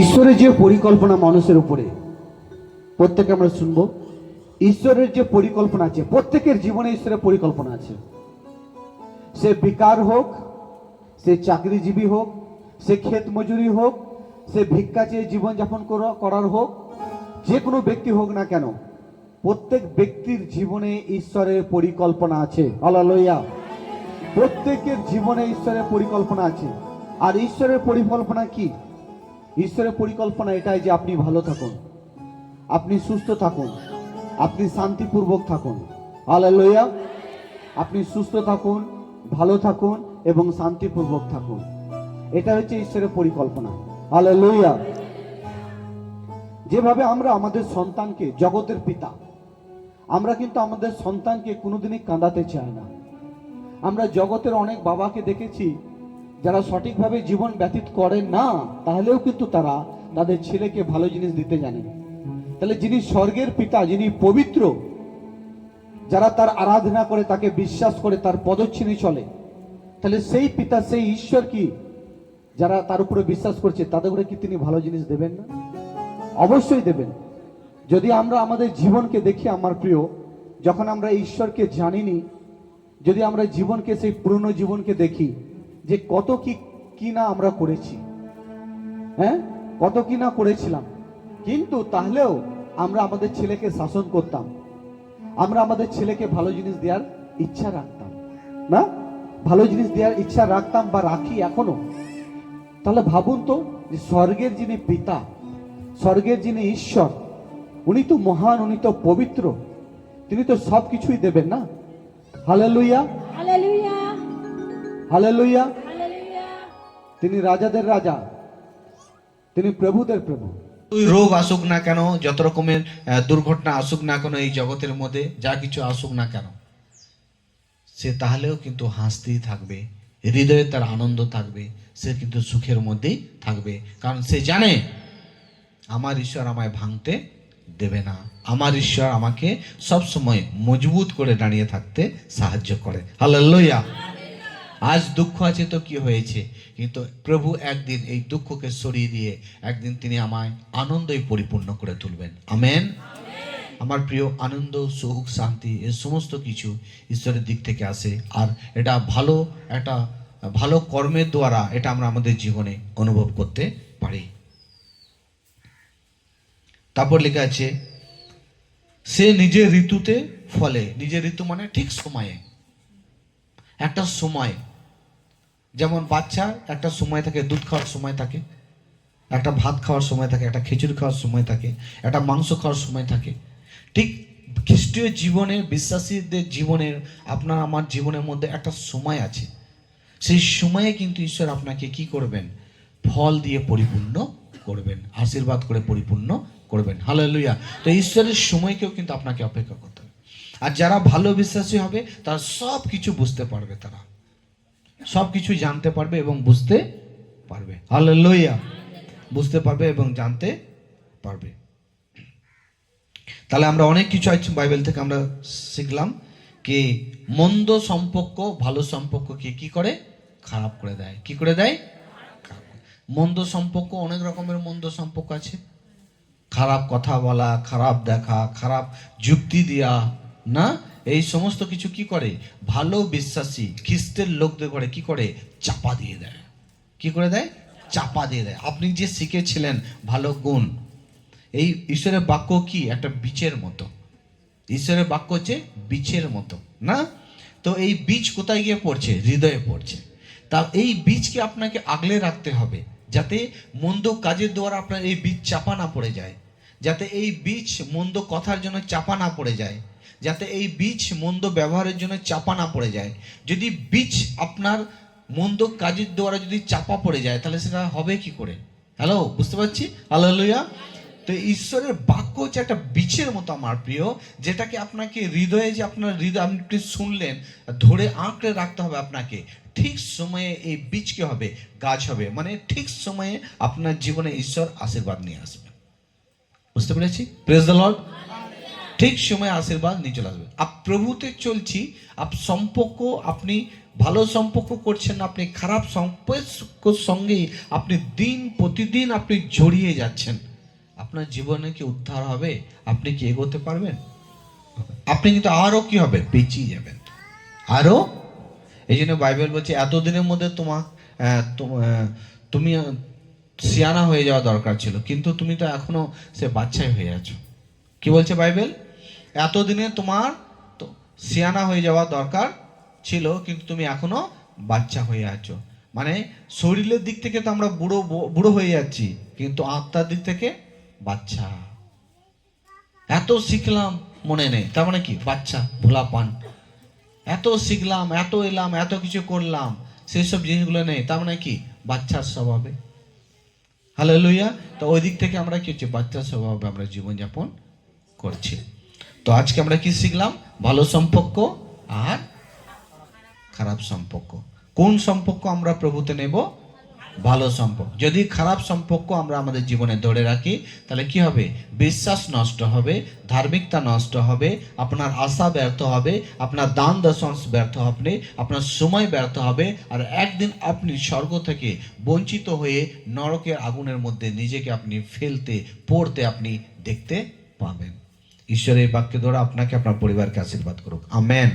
ঈশ্বরের যে পরিকল্পনা মানুষের উপরে, প্রত্যেকে আমরা শুনবো। ঈশ্বরের যে পরিকল্পনা আছে, প্রত্যেকের জীবনে ঈশ্বরের পরিকল্পনা আছে। সে বেকার হোক, সে চাকরিজীবী হোক, সে ক্ষেত মজুরি হোক, সে ভিক্ষা চেয়ে জীবনযাপন করার হোক, যে কোনো ব্যক্তি হোক না কেন, প্রত্যেক ব্যক্তির জীবনে ঈশ্বরের পরিকল্পনা আছে। হালেলুয়া। প্রত্যেকের জীবনে ঈশ্বরের পরিকল্পনা আছে। আর ঈশ্বরের পরিকল্পনা কি? ঈশ্বরের পরিকল্পনা এটাই যে আপনি ভালো থাকুন, আপনি সুস্থ থাকুন, আপনি শান্তিপূর্বক থাকুন। হালেলুয়া। আপনি সুস্থ থাকুন, ভালো থাকুন এবং শান্তিপূর্বক থাকুন। এটা হচ্ছে ঈশ্বরের পরিকল্পনা। হালেলুয়া। যেভাবে আমরা আমাদের সন্তানকে, জগতের পিতা, আমরা কিন্তু আমাদের সন্তানকে কোনোদিনই কাঁদাতে চাই না। আমরা জগতের অনেক বাবাকে দেখেছি যারা সঠিকভাবে জীবন ব্যতীত করেন না, তাহলেও কিন্তু তারা তাদের ছেলেকে ভালো জিনিস দিতে জানেন। তাহলে যিনি স্বর্গের পিতা, যিনি পবিত্র, যারা তার আরাধনা করে, তাকে বিশ্বাস করে, তার পদচিহ্নে চলে, তাহলে সেই পিতা, সেই ঈশ্বর কি যারা তার উপরে বিশ্বাস করছে তাদের উপরে কি তিনি ভালো জিনিস দেবেন না? অবশ্যই দেবেন। যদি আমরা আমাদের জীবনকে দেখি আমার প্রিয়, যখন আমরা ঈশ্বরকে জানিনি, যদি আমরা জীবনকে, সেই পুরনো জীবনকে দেখি যে কত কি না আমরা করেছি, হ্যাঁ, কত কি না করেছিলাম, কিন্তু তাহলেও আমরা আমাদের ছেলেকে শাসন করতাম, আমরা আমাদের ছেলেকে ভালো জিনিস দেওয়ার ইচ্ছা রাখতাম না, ভালো জিনিস দেওয়ার ইচ্ছা রাখতাম বা রাখি এখনো। তাহলে ভাবুন তো, যে স্বর্গের যিনি পিতা, স্বর্গের যিনি ঈশ্বর, উনি তো মহান, উনি তো পবিত্র, তিনি তো সব কিছুই দেবেন না। Hallelujah, hallelujah, hallelujah. হালেলুয়া। তিনি রাজাদের রাজা, তিনি প্রভুদের প্রভু। ওই রোগ আসুক না কেন, যত রকমের দুর্ঘটনা আসুক না কেন, এই জগতের মধ্যে যা কিছু আসুক না কেন, সে তাহলেও কিন্তু হাসতেই থাকবে, হৃদয়ে তার আনন্দ থাকবে, সে কিন্তু সুখের মধ্যেই থাকবে। কারণ সে জানে আমার ঈশ্বর আমায় ভাঙতে দেবে না, আমার ঈশ্বর আমাকে সব সময় মজবুত করে দাঁড়িয়ে থাকতে সাহায্য করে। হালেলুয়া। আজ দুঃখ আছে তো কি হয়েছে, কিন্তু প্রভু একদিন এই দুঃখকে সরিয়ে দিয়ে একদিন তিনি আমায় আনন্দই পরিপূর্ণ করে তুলবেন। আমেন। আমার প্রিয়, আনন্দ, সুখ, শান্তি এ সমস্ত কিছু ঈশ্বরের দিক থেকে আসে। আর এটা একটা ভালো কর্মের দ্বারা এটা আমরা আমাদের জীবনে অনুভব করতে পারি। তারপর লেখা আছে, সে নিজের ঋতুতে ফলে। নিজের ঋতু মানে ঠিক সময়ে, একটা সময়। যেমন বাচ্চার একটা সময় থাকে, দুধ খাওয়ার সময় থাকে, একটা ভাত খাওয়ার সময় থাকে, একটা খিচুড়ি খাওয়ার সময় থাকে, একটা মাংস খাওয়ার সময় থাকে। ঠিক খ্রিস্টীয় জীবনের, বিশ্বাসীদের জীবনের, আপনার আমার জীবনের মধ্যে একটা সময় আছে। সেই সময়ে কিন্তু ঈশ্বর আপনাকে কি করবেন? ফল দিয়ে পরিপূর্ণ করবেন, আশীর্বাদ করে পরিপূর্ণ করবেন। হালেলুয়া। তো ঈশ্বরের সময়কেও কিন্তু আপনাকে অপেক্ষা করতে হবে। আর যারা ভালো বিশ্বাসী হবে তারা সব কিছু বুঝতে পারবে, তারা সব কিছু জানতে পারবে এবং বুঝতে পারবে। হালেলুয়া। বুঝতে পারবে এবং জানতে পারবে। তাহলে আমরা অনেক কিছু আজ বাইবেল থেকে আমরা শিখলাম কি মন্দ সম্পর্ক ভালো সম্পর্ককে কি করে? খারাপ করে দেয়। কি করে দেয়? মন্দ সম্পর্ক, অনেক রকমের মন্দ সম্পর্ক আছে। খারাপ কথা বলা, খারাপ দেখা, খারাপ যুক্তি দেওয়া, না, এই সমস্ত কিছু কি করে? ভালো বিশ্বাসী খ্রিস্টের লোকদের করে কি করে? চাপা দিয়ে দেয়। কি করে দেয়? চাপা দিয়ে দেয়। আপনি যে শিখেছিলেন ভালো গুণ, এই ঈশ্বরের বাক্য কি একটা বীজের মতো। ঈশ্বরের বাক্য হচ্ছে বীজের মতো, না? তো এই বীজ কোথায় গিয়ে পড়ছে? হৃদয়ে পড়ছে। তা এই বীজকে আপনাকে আগলে রাখতে হবে, যাতে মন্দ কাজের দ্বারা আপনার এই বীজ চাপা না পড়ে যায়, যাতে এই বীজ মন্দ কথার জন্য চাপা না পড়ে যায়, যাতে এই বীজ মন্দ ব্যবহারের জন্য চাপা না পড়ে যায়। যদি বীজ আপনার মন্দ কাজের দ্বারা যদি চাপা পড়ে যায়, তাহলে সেটা হবে কি করে? হ্যালো, বুঝতে পারছি? হালেলুয়া। তো ঈশ্বরের বাক্য হচ্ছে একটা বীজের মতো আমার প্রিয়, যেটাকে আপনাকে হৃদয়ে, যে আপনার হৃদয় আপনি শুনলেন, ধরে আঁকড়ে রাখতে হবে আপনাকে। ঠিক সময়ে এই বীজকে হবে গাছ হবে, মানে ঠিক সময়ে আপনার জীবনে ঈশ্বর আশীর্বাদ নিয়ে আসবে। বুঝতে পেরেছি? Praise the Lord. ঠিক সময়ে আশীর্বাদ নিয়ে চলে আসবে। প্রভুতে চলছি, সম্পর্ক আপনি ভালো সম্পর্ক করছেন না, আপনি খারাপ সম্পর্কের সঙ্গেই আপনি দিন প্রতিদিন আপনি জড়িয়ে যাচ্ছেন, আপনার জীবনে কি উদ্ধার হবে? আপনি কি এগোতে পারবেন? আপনি কিন্তু আরো কি হবে, পিছিয়ে যাবেন আরো। এই জন্য বাইবেল বলছে এতদিনের মধ্যে তুমি সিয়ানা হয়ে যাওয়া দরকার ছিল, কিন্তু তুমি তো এখনো সে বাচ্চাই হয়ে আছো। কি বলছে বাইবেল? এতদিনে তোমার তো সিয়ানা হয়ে যাওয়া দরকার ছিল, কিন্তু তুমি এখনো বাচ্চা হয়ে আছো। মানে শরীরের দিক থেকে তো আমরা বুড়ো বুড়ো হয়ে যাচ্ছি, কিন্তু আত্মার দিক থেকে বাচ্চা। এত শিখলাম মনে নেই, তার মানে কি? বাচ্চা, ভোলা পান। এত শিখলাম, এত এলাম, এত কিছু করলাম, সেই সব জিনিসগুলো নেই, তার মানে কি? বাচ্চার স্বভাবে। হালেলুয়া। তো ওই দিক থেকে আমরা কি হচ্ছে, বাচ্চার স্বভাবে আমরা জীবনযাপন করছি। তো আজকে আমরা কি শিখলাম? ভালো সম্পর্ক আর খারাপ সম্পর্ক। কোন সম্পর্ক আমরা প্রভুতে নেব? ভালো সম্পর্ক। যদি খারাপ সম্পর্ক আমরা আমাদের জীবনে ধরে রাখি, তাহলে কি হবে? বিশ্বাস নষ্ট হবে, ধার্মিকতা নষ্ট হবে, আপনার আশা ব্যর্থ হবে, আপনার দান দর্শন ব্যর্থ হবে, আপনার সময় ব্যর্থ হবে, আর একদিন আপনি স্বর্গ থেকে বঞ্চিত হয়ে নরকের আগুনের মধ্যে নিজেকে আপনি পড়তে আপনি দেখতে পাবেন। ঈশ্বরের বাক্য দ্বারা আপনাকে আপনার পরিবারকে আশীর্বাদ করুক। আমেন।